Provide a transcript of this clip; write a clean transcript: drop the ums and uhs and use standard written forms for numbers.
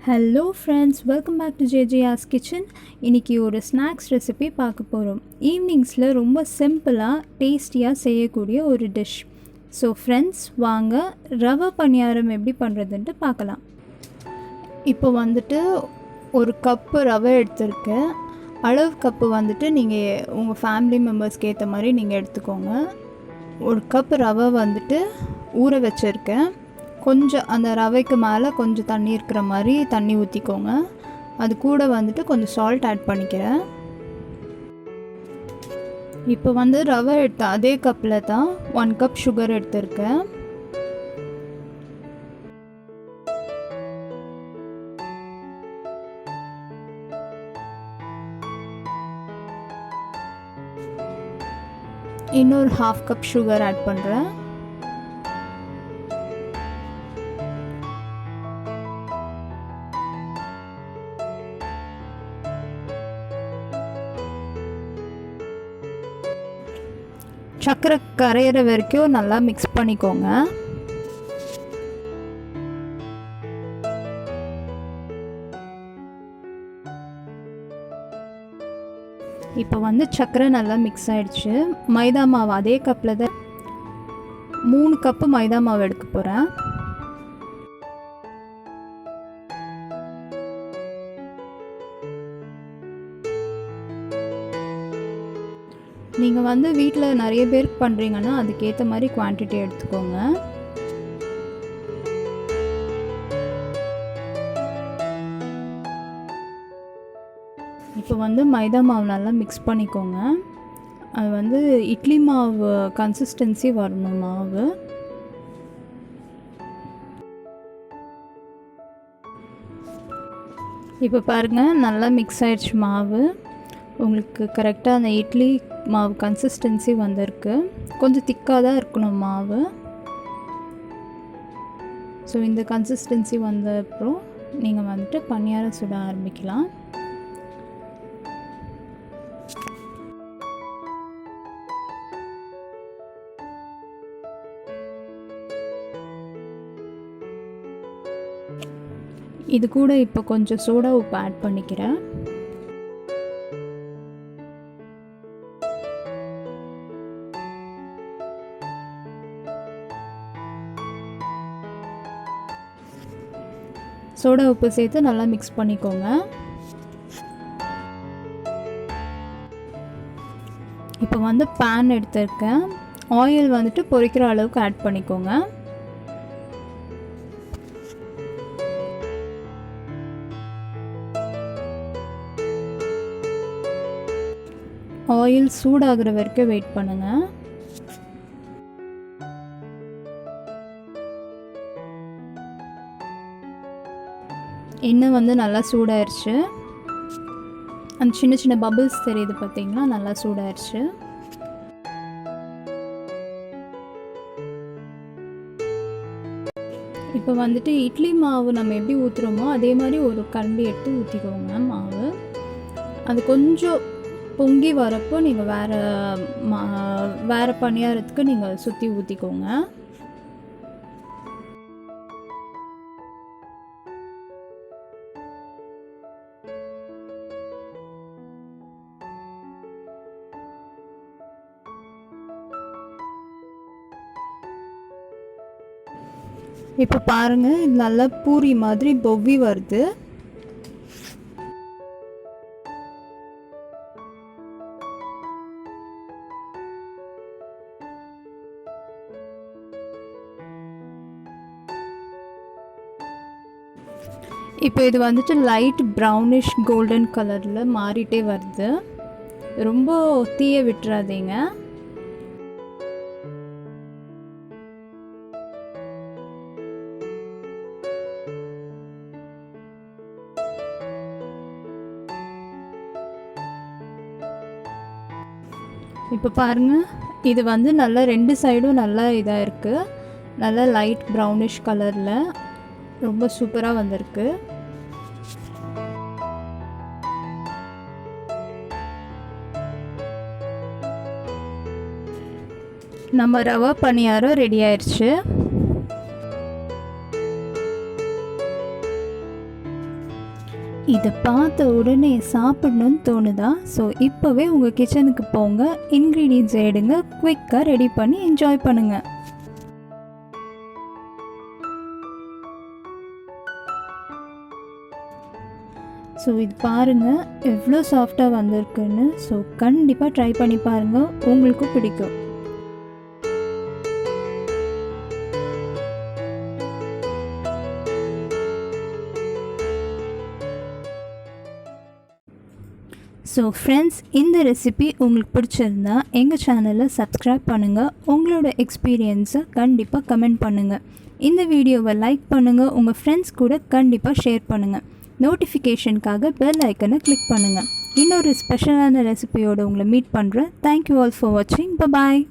Hello friends, welcome back to JJR's kitchen. இன்றைக்கி ஒரு snacks recipe பார்க்க போகிறோம். ஈவினிங்ஸில் ரொம்ப சிம்பிளாக டேஸ்டியாக செய்யக்கூடிய ஒரு டிஷ். ஸோ ஃப்ரெண்ட்ஸ், வாங்க ரவா பணியாரம் எப்படி பண்ணுறதுன்ட்டு பார்க்கலாம். இப்போ வந்துட்டு ஒரு கப்பு ரவை எடுத்திருக்கேன். அளவு கப்பு வந்துட்டு நீங்கள் உங்கள் ஃபேமிலி மெம்பர்ஸ்க்கு ஏற்ற மாதிரி நீங்கள் எடுத்துக்கோங்க. ஒரு கப்பு ரவை வந்துட்டு ஊற வச்சுருக்கேன். கொஞ்சம் அந்த ரவைக்கு மேலே கொஞ்சம் தண்ணி இருக்கிற மாதிரி தண்ணி ஊற்றிக்கோங்க. அது கூட வந்துட்டு கொஞ்சம் சால்ட் ஆட் பண்ணிக்கிறேன். இப்போ வந்து ரவை எடுத்த அதே கப்பில் தான் 1 கப் சுகர் எடுத்திருக்கேன். இன்னொரு 1/2 கப் சுகர் ஆட் பண்ணுறேன். சர்க்கரை கரையிற வரைக்கும் நல்லா மிக்ஸ் பண்ணிக்கோங்க. இப்போ வந்து சர்க்கரை நல்லா மிக்ஸ் ஆகிடுச்சு. மைதா மாவு அதே கப்பில் தான் 3 கப்பு மைதா மாவு எடுக்க போகிறேன். நீங்கள் வந்து வீட்டில் நிறைய பேருக்கு பண்ணுறீங்கன்னா அதுக்கேற்ற மாதிரி குவான்டிட்டி எடுத்துக்கோங்க. இப்போ வந்து மைதா மாவு நல்லா மிக்ஸ் பண்ணிக்கோங்க. அது வந்து இட்லி மாவு கன்சிஸ்டன்சி வரணும் மாவு. இப்போ பாருங்கள், நல்லா மிக்ஸ் ஆகிடுச்சு மாவு. உங்களுக்கு கரெக்டாக அந்த இட்லி மாவு கன்சிஸ்டன்சி வந்திருக்கு. கொஞ்சம் திக்காக தான் இருக்கணும் மாவு. ஸோ இந்த கன்சிஸ்டன்சி வந்த அப்புறம் நீங்கள் வந்துட்டு பணியாரம் சுட ஆரம்பிக்கலாம். இது கூட இப்போ கொஞ்சம் சோடா உப்பு ஆட் பண்ணிக்கிறேன். சோடா உப்பு சேர்த்து நல்லா மிக்ஸ் பண்ணிக்கோங்க. இப்போ வந்து பேன் எடுத்திருக்கேன். ஆயில் வந்துட்டு பொரிக்கிற அளவுக்கு ஆட் பண்ணிக்கோங்க. ஆயில் சூடாகிற வரைக்கும் வெயிட் பண்ணுங்கள். எண்ணெய் வந்து நல்லா சூடாயிருச்சு. அந்த சின்ன சின்ன பபிள்ஸ் தெரியுது பார்த்தீங்கன்னா, நல்லா சூடாயிருச்சு. இப்போ வந்துட்டு இட்லி மாவு நம்ம எப்படி ஊற்றுறோமோ அதே மாதிரி ஒரு கரண்டி எடுத்து ஊற்றிக்கோங்க மாவு. அது கொஞ்சம் பொங்கி வரப்போ நீங்கள் வேறு பணியாரத்துக்கு நீங்கள் சுற்றி ஊற்றிக்கோங்க. இப்போ பாருங்கள், இது நல்லா பூரி மாதிரி பொவ்வி வருது. இப்போ இது வந்துட்டு லைட் ப்ரௌனிஷ் கோல்டன் கலரில் மாறிட்டே வருது. ரொம்ப தீய விட்டுறாதீங்க. இப்போ பாருங்கள், இது வந்து நல்லா 2 சைடும் நல்லா இதாக இருக்குது. நல்லா லைட் ப்ரௌனிஷ் கலரில் ரொம்ப சூப்பராக வந்திருக்கு. நம்ம ரவா பணியாரம் ரெடி ஆயிடுச்சு. இதை பார்த்த உடனே சாப்பிடணும்னு தோணுதா? ஸோ இப்போவே உங்கள் கிச்சனுக்கு போங்க, இன்க்ரீடியன்ட்ஸ் எடுங்க, குவிக்காக ரெடி பண்ணி என்ஜாய் பண்ணுங்கள். ஸோ இது பாருங்கள் எவ்வளோ சாஃப்டாக வந்திருக்குன்னு. ஸோ கண்டிப்பாக ட்ரை பண்ணி பாருங்கள், உங்களுக்கும் பிடிக்கும். ஸோ ஃப்ரெண்ட்ஸ், இந்த ரெசிபி உங்களுக்கு பிடிச்சிருந்தா எங்கள் சேனலை சப்ஸ்கிரைப் பண்ணுங்கள். உங்களோட எக்ஸ்பீரியன்ஸை கண்டிப்பாக கமெண்ட் பண்ணுங்கள். இந்த வீடியோவை லைக் பண்ணுங்கள், உங்கள் ஃப்ரெண்ட்ஸ் கூட கண்டிப்பாக ஷேர் பண்ணுங்கள். நோட்டிஃபிகேஷனுக்காக பெல் ஐக்கனை கிளிக் பண்ணுங்கள். இன்னொரு ஸ்பெஷலான ரெசிபியோடு உங்களை மீட் பண்ணுறேன். தேங்க்யூ ஆல் ஃபார் வாட்சிங். பாய்.